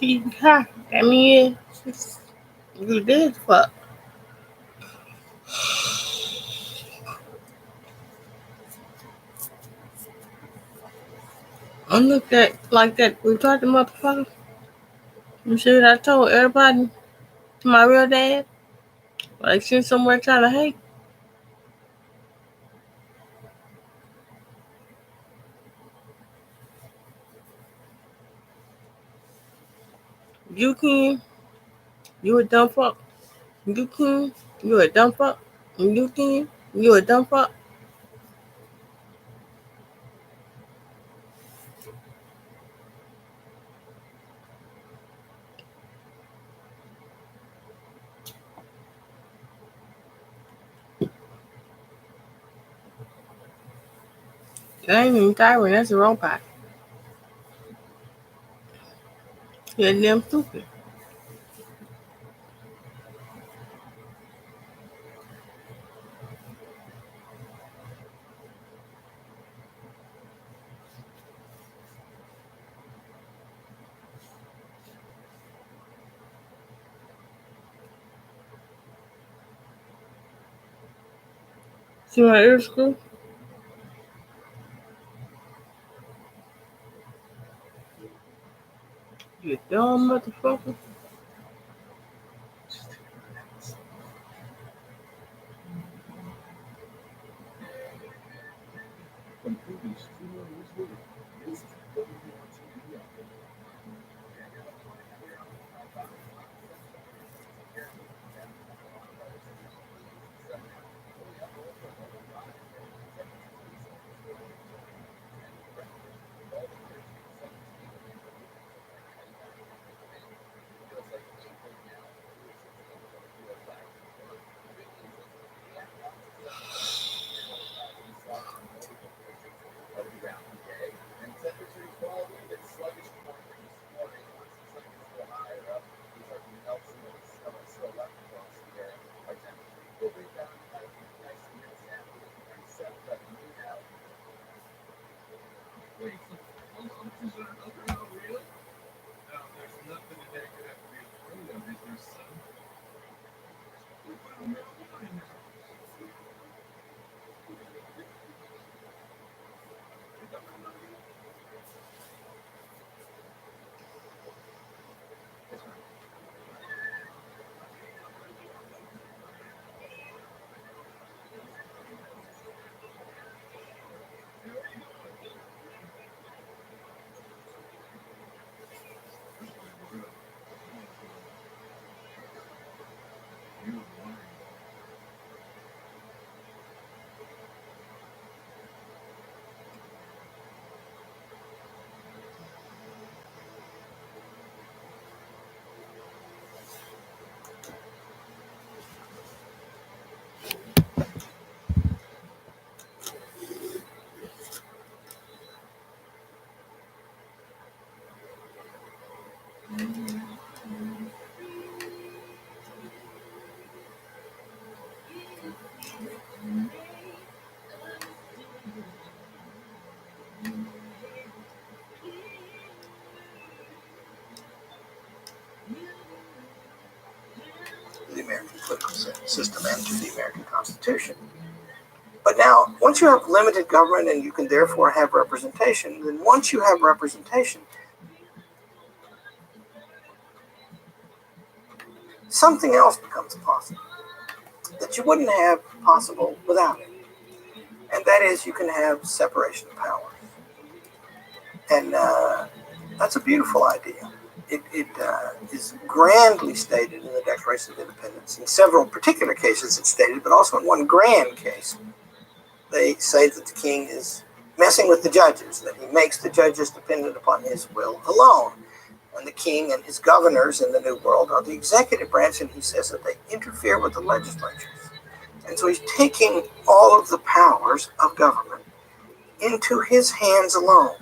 T-ha. That means you did fuck. I looked at like that. We talked to motherfucker. You see what I told everybody to my real dad? Like, sent somewhere trying to hate. You can, you a dumb fuck. You can, you a dumb fuck. You can, you a dumb fuck. That ain't even Tyrant, that's a robot. You're damn stupid. See my ear screw? You dumb motherfucker. The American political system and to the American Constitution. But now, once you have limited government and you can therefore have representation, then once you have representation, something else becomes possible that you wouldn't have possible without it. And that is you can have separation of powers. And that's a beautiful idea. It is grandly stated in the Declaration of Independence. In several particular cases it's stated, but also in one grand case. They say that the king is messing with the judges, that he makes the judges dependent upon his will alone. And the king and his governors in the New World are the executive branch, and he says that they interfere with the legislatures. And so he's taking all of the powers of government into his hands alone.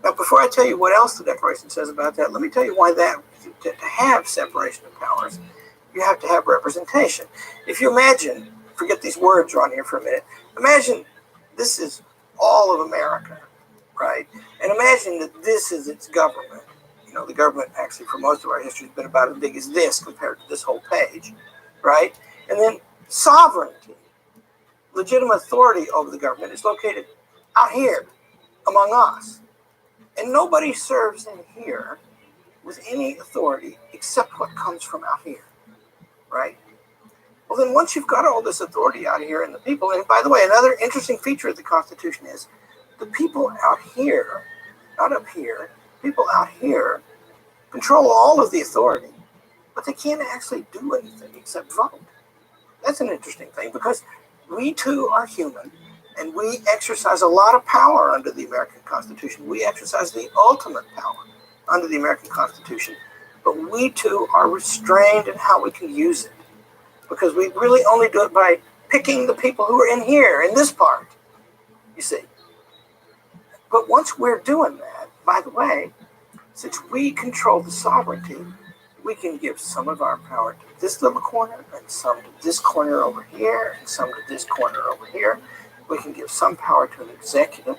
Now, before I tell you what else the Declaration says about that, let me tell you why that, to have separation of powers, you have to have representation. If you imagine, forget these words on here for a minute, imagine this is all of America, right? And imagine that this is its government. The government actually for most of our history has been about as big as this compared to this whole page, right? And then sovereignty, legitimate authority over the government, is located out here among us. And nobody serves in here with any authority except what comes from out here, right? Well, then once you've got all this authority out here in the people, and by the way, another interesting feature of the Constitution is the people out here, not up here, people out here control all of the authority, but they can't actually do anything except vote. That's an interesting thing because we too are human and we exercise a lot of power under the American Constitution. We exercise the ultimate power under the American Constitution, but we too are restrained in how we can use it because we really only do it by picking the people who are in here, in this part, you see. But once we're doing that, by the way, since we control the sovereignty, we can give some of our power to this little corner and some to this corner over here and some to this corner over here. We can give some power to an executive.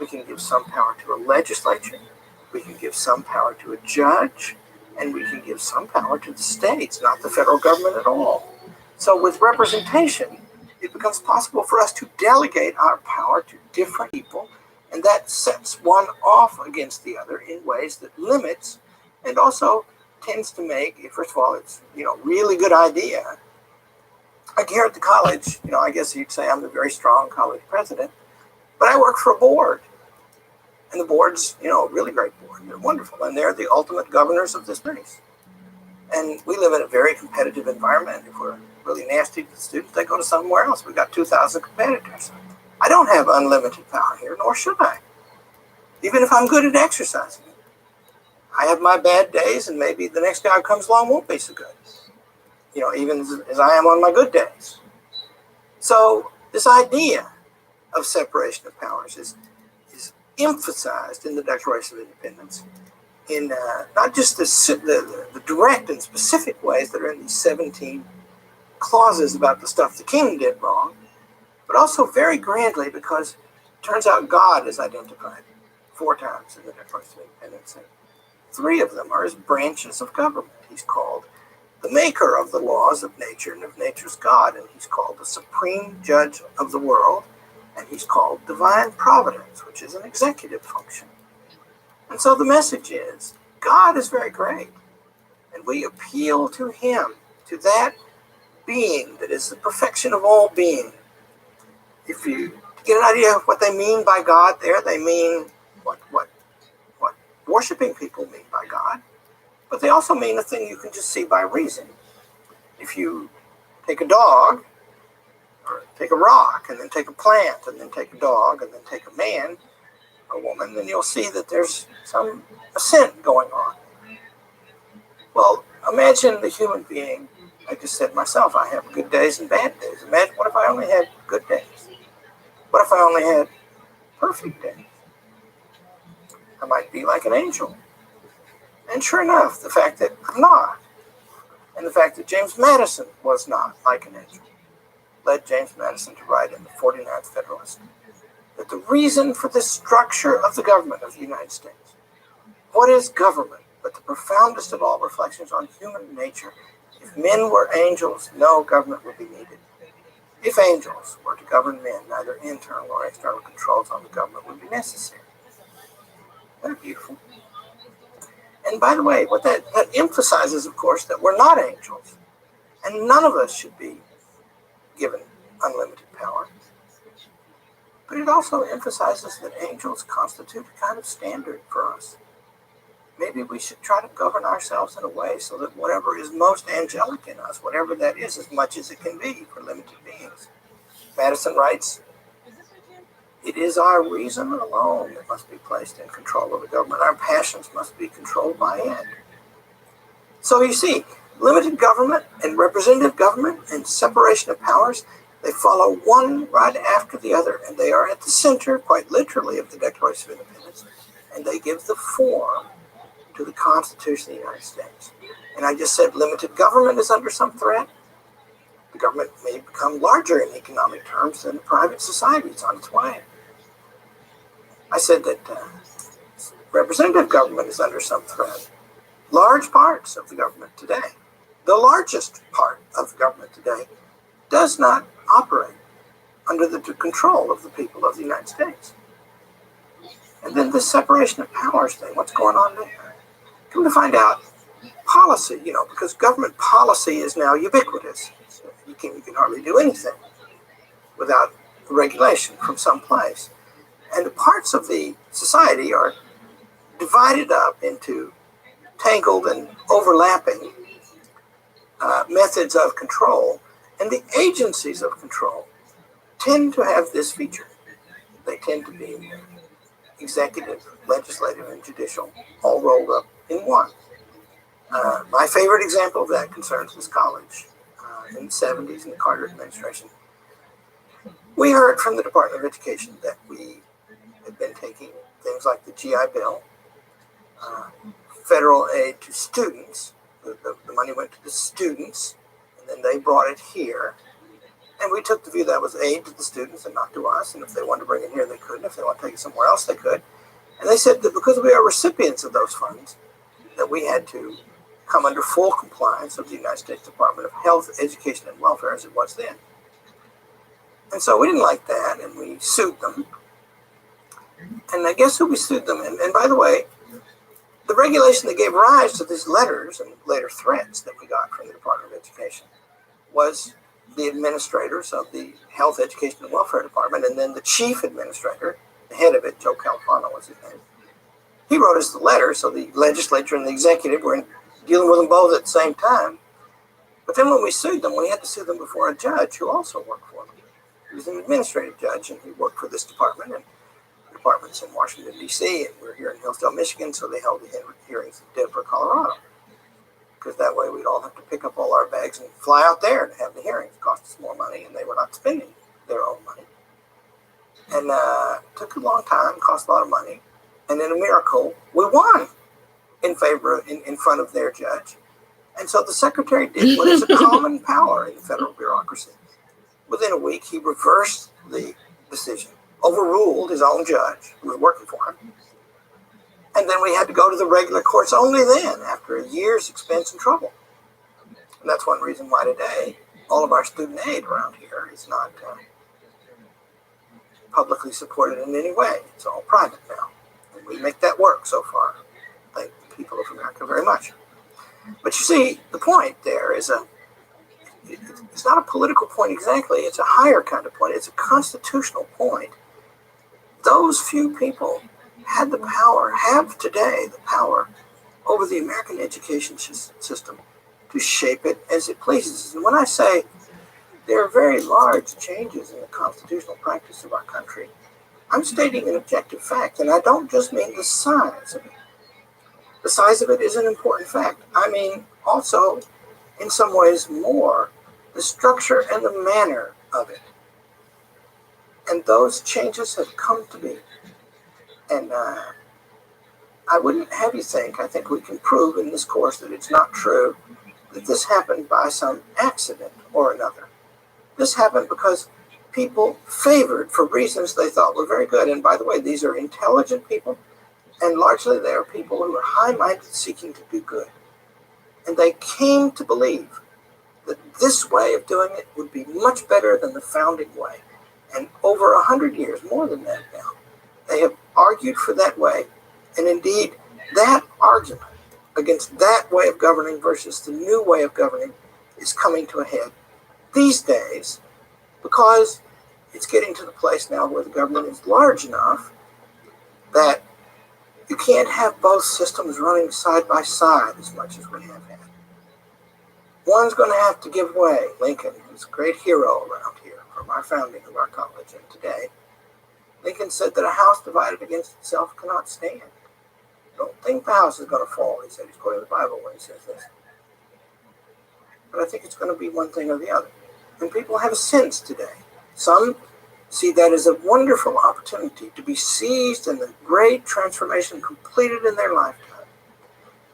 We can give some power to a legislature. We can give some power to a judge. And we can give some power to the states, not the federal government at all. So with representation, it becomes possible for us to delegate our power to different people, and that sets one off against the other in ways that limits and also tends to make, first of all, it's really good idea. Like here at the college, I guess you'd say I'm the very strong college president, but I work for a board. And the board's, a really great board. They're wonderful. And they're the ultimate governors of this place. And we live in a very competitive environment. If we're really nasty to the students, they go to somewhere else. We've got 2,000 competitors. I don't have unlimited power here, nor should I. Even if I'm good at exercising it. I have my bad days, and maybe the next guy who comes along won't be so good. Even as I am on my good days. So this idea of separation of powers is emphasized in the Declaration of Independence in not just the direct and specific ways that are in these 17 clauses about the stuff the king did wrong, but also very grandly because it turns out God is identified 4 times in the Declaration of Independence. And 3 of them are as branches of government. He's called the maker of the laws of nature and of nature's God, and he's called the supreme judge of the world, and he's called divine providence, which is an executive function. And so the message is, God is very great, and we appeal to him, to that being that is the perfection of all being. If you get an idea of what they mean by God there, they mean what worshiping people mean by God, but they also mean a thing you can just see by reason. If you take a dog, or take a rock, and then take a plant, and then take a dog, and then take a man, or woman, then you'll see that there's some ascent going on. Well, imagine the human being. I just said myself, I have good days and bad days. Imagine, what if I only had good days? What if I only had perfect days? I might be like an angel. And sure enough, the fact that I'm not, and the fact that James Madison was not like an angel, led James Madison to write in the 49th Federalist that the reason for this structure of the government of the United States, what is government but the profoundest of all reflections on human nature? If men were angels, no government would be needed. If angels were to govern men, neither internal or external controls on the government would be necessary. Isn't that beautiful? And by the way, what that emphasizes, of course, that we're not angels, and none of us should be given unlimited power. But it also emphasizes that angels constitute a kind of standard for us. Maybe we should try to govern ourselves in a way so that whatever is most angelic in us, whatever that is, as much as it can be for limited beings. Madison writes, it is our reason alone that must be placed in control of the government. Our passions must be controlled by it. So you see, limited government and representative government and separation of powers, they follow one right after the other, and they are at the center, quite literally, of the Declaration of Independence, and they give the form to the Constitution of the United States. And I just said limited government is under some threat. The government may become larger in economic terms than private society. It's on its way. I said that representative government is under some threat. Large parts of the government today, the largest part of the government today, does not operate under the control of the people of the United States. And then the separation of powers thing, what's going on there? Come to find out, policy, because government policy is now ubiquitous. So you can hardly do anything without regulation from some place. And the parts of the society are divided up into tangled and overlapping methods of control. And the agencies of control tend to have this feature. They tend to be executive, legislative, and judicial, all rolled up in one. My favorite example of that concerns this college. In the 70s, in the Carter administration, we heard from the Department of Education that we had been taking things like the GI Bill, federal aid to students. The money went to the students, and then they brought it here. And we took the view that was aid to the students and not to us. And if they wanted to bring it here, they could. And if they want to take it somewhere else, they could. And they said that because we are recipients of those funds, that we had to come under full compliance of the United States Department of Health, Education, and Welfare as it was then. And so we didn't like that, and we sued them. And I guess who we sued them? And by the way, the regulation that gave rise to these letters and later threats that we got from the Department of Education was the administrators of the Health, Education, and Welfare Department, and then the chief administrator, the head of it, Joe Califano was his name. He wrote us the letter, so the legislature and the executive were dealing with them both at the same time. But then when we sued them, we had to sue them before a judge who also worked for them. He was an administrative judge, and he worked for this department, and the department's in Washington, D.C., and we're here in Hillsdale, Michigan, so they held the hearings in Denver, Colorado. Because that way we'd all have to pick up all our bags and fly out there to have the hearings. It cost us more money, and they were not spending their own money. And it took a long time, cost a lot of money. And in a miracle, we won in front of their judge. And so the secretary did what is a common power in the federal bureaucracy. Within a week, he reversed the decision, overruled his own judge who was working for him. And then we had to go to the regular courts only then, after a year's expense and trouble. And that's one reason why today all of our student aid around here is not publicly supported in any way. It's all private now. And we make that work so far. Thank the people of America very much. But you see, the point there is it's not a political point exactly. It's a higher kind of point. It's a constitutional point. Those few people had the power, have today the power over the American education system to shape it as it pleases. And when I say there are very large changes in the constitutional practice of our country, I'm stating an objective fact, and I don't just mean the size of it. The size of it is an important fact. I mean also, in some ways more, the structure and the manner of it. And those changes have come to be. And I wouldn't have you think, I think we can prove in this course that it's not true, that this happened by some accident or another. This happened because people favored for reasons they thought were very good. And by the way, these are intelligent people, and largely they are people who are high-minded, seeking to do good. And they came to believe that this way of doing it would be much better than the founding way. And over 100 years, more than that now, they have argued for that way. And indeed, that argument against that way of governing versus the new way of governing is coming to a head these days, because it's getting to the place now where the government is large enough that you can't have both systems running side by side as much as we have had. One's going to have to give way. Lincoln, who's a great hero around here from our founding of our college and today, Lincoln said that a house divided against itself cannot stand. Don't think the house is going to fall, he said. He's quoting the Bible when he says this. But I think it's going to be one thing or the other. And people have a sense today. Some see that as a wonderful opportunity to be seized and the great transformation completed in their lifetime.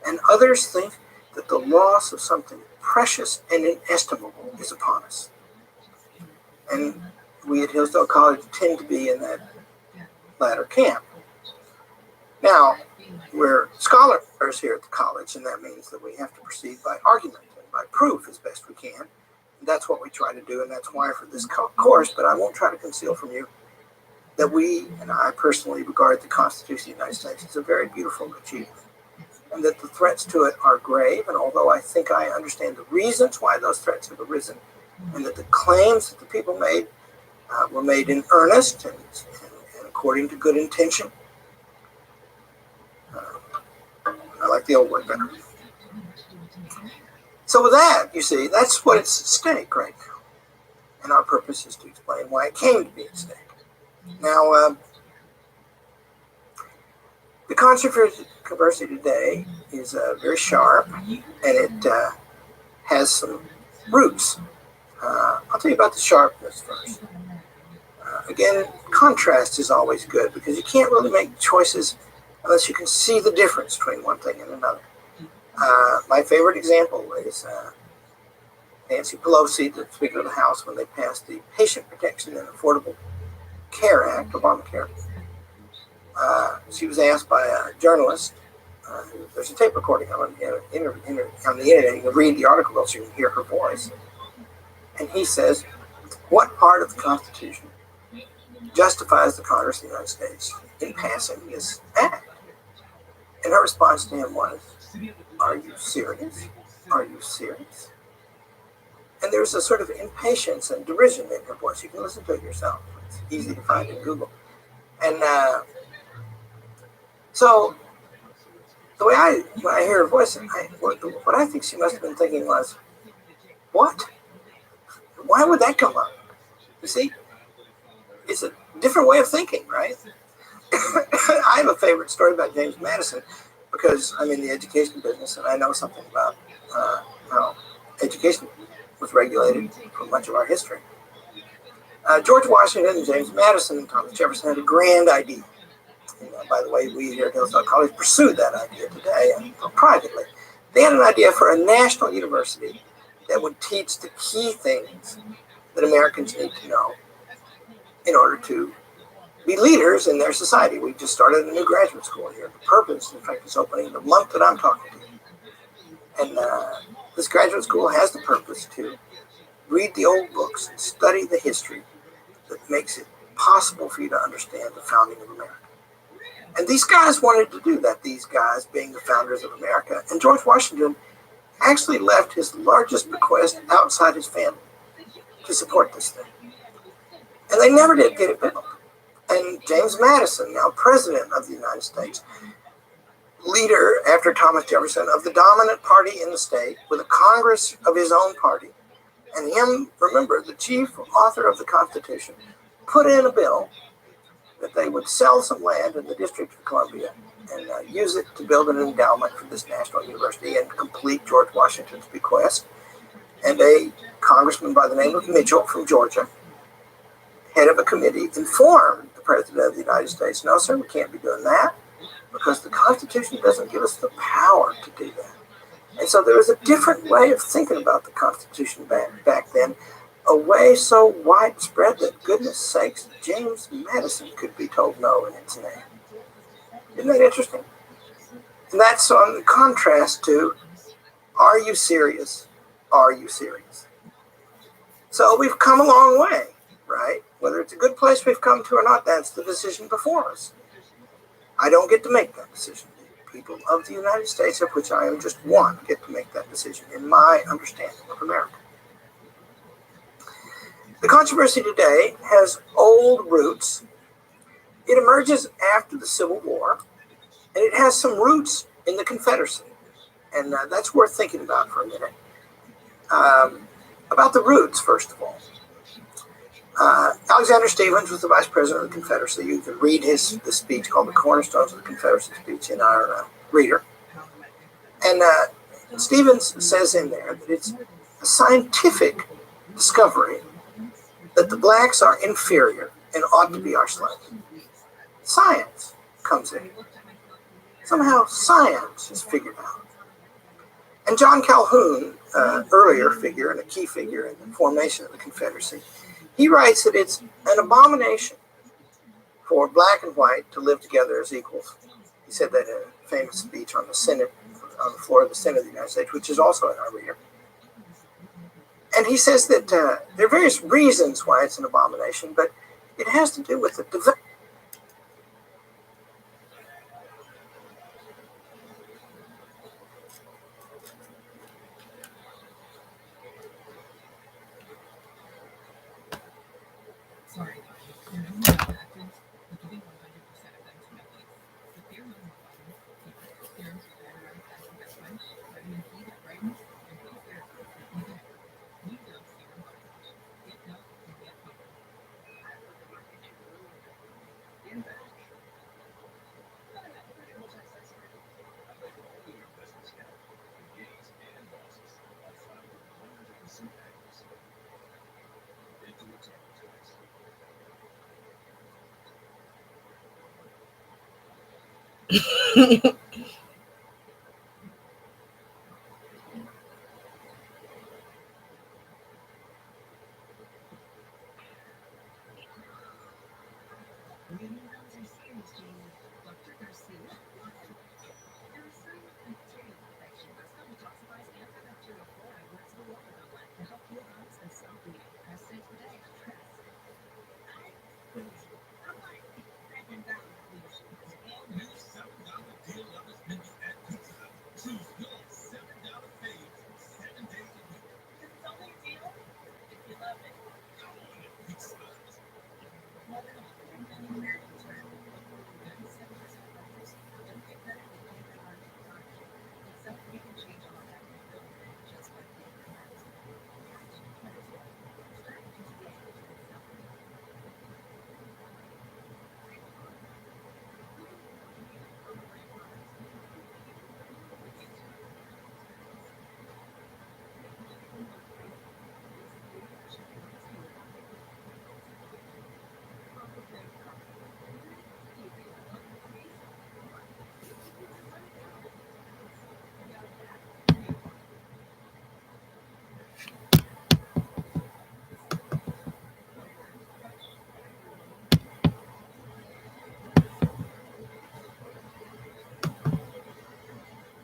And others think that the loss of something precious and inestimable is upon us. And we at Hillsdale College tend to be in that latter camp. Now, we're scholars here at the college, and that means that we have to proceed by argument and by proof as best we can. And that's what we try to do, and that's why for this course, but I won't try to conceal from you that we, and I personally, regard the Constitution of the United States as a very beautiful achievement, and that the threats to it are grave. And although I think I understand the reasons why those threats have arisen, and that the claims that the people made were made in earnest and according to good intention, I like the old word better. So with that, you see, that's what is at stake right now. And our purpose is to explain why it came to be at stake. Now, the controversy today is very sharp, and it has some roots. I'll tell you about the sharpness first. Again, contrast is always good because you can't really make choices unless you can see the difference between one thing and another. My favorite example is Nancy Pelosi, the Speaker of the House, when they passed the Patient Protection and Affordable Care Act, Obamacare. She was asked by a journalist, there's a tape recording on the internet, you can read the article so you can hear her voice. And he says, what part of the Constitution justifies the Congress of the United States in passing this act? And her response to him was, are you serious? Are you serious? And there's a sort of impatience and derision in her voice. You can listen to it yourself. It's easy to find in Google. And so the way when I hear her voice, what I think she must have been thinking was, what? Why would that come up? You see, it's a different way of thinking, right? I have a favorite story about James Madison because I'm in the education business and I know something about how education was regulated for much of our history. George Washington and James Madison and Thomas Jefferson had a grand idea. And, by the way, we here at Hillsdale College pursued that idea today and privately. They had an idea for a national university that would teach the key things that Americans need to know in order to be leaders in their society. We just started a new graduate school here. The purpose, in fact, is opening the month that I'm talking to you. And this graduate school has the purpose to read the old books and study the history that makes it possible for you to understand the founding of America. And these guys wanted to do that, these guys being the founders of America. And George Washington actually left his largest bequest outside his family to support this thing. And they never did get it built. And James Madison, now president of the United States, leader after Thomas Jefferson of the dominant party in the state with a Congress of his own party, and him, remember, the chief author of the Constitution, put in a bill that they would sell some land in the District of Columbia and use it to build an endowment for this national university and complete George Washington's bequest. And a congressman by the name of Mitchell from Georgia, head of a committee, informed the President of the United States, no, sir, we can't be doing that because the Constitution doesn't give us the power to do that. And so there was a different way of thinking about the Constitution back then, a way so widespread that, goodness sakes, James Madison could be told no in its name. Isn't that interesting? And that's on contrast to, are you serious? Are you serious? So we've come a long way, right? Whether it's a good place we've come to or not, that's the decision before us. I don't get to make that decision. The people of the United States, of which I am just one, get to make that decision in my understanding of America. The controversy today has old roots. It emerges after the Civil War, and it has some roots in the Confederacy. And that's worth thinking about for a minute. About the roots, first of all. Alexander Stephens was the vice president of the Confederacy. You can read the speech called The Cornerstones of the Confederacy speech in our reader. And Stephens says in there that it's a scientific discovery that the blacks are inferior and ought to be our slaves. Science comes in. Somehow science is figured out. And John Calhoun, earlier figure and a key figure in the formation of the Confederacy, he writes that it's an abomination for black and white to live together as equals He said that in a famous speech on the Senate, on the floor of the Senate of the United States, which is also in our reader. And he says that there are various reasons why it's an abomination, but it has to do with the development.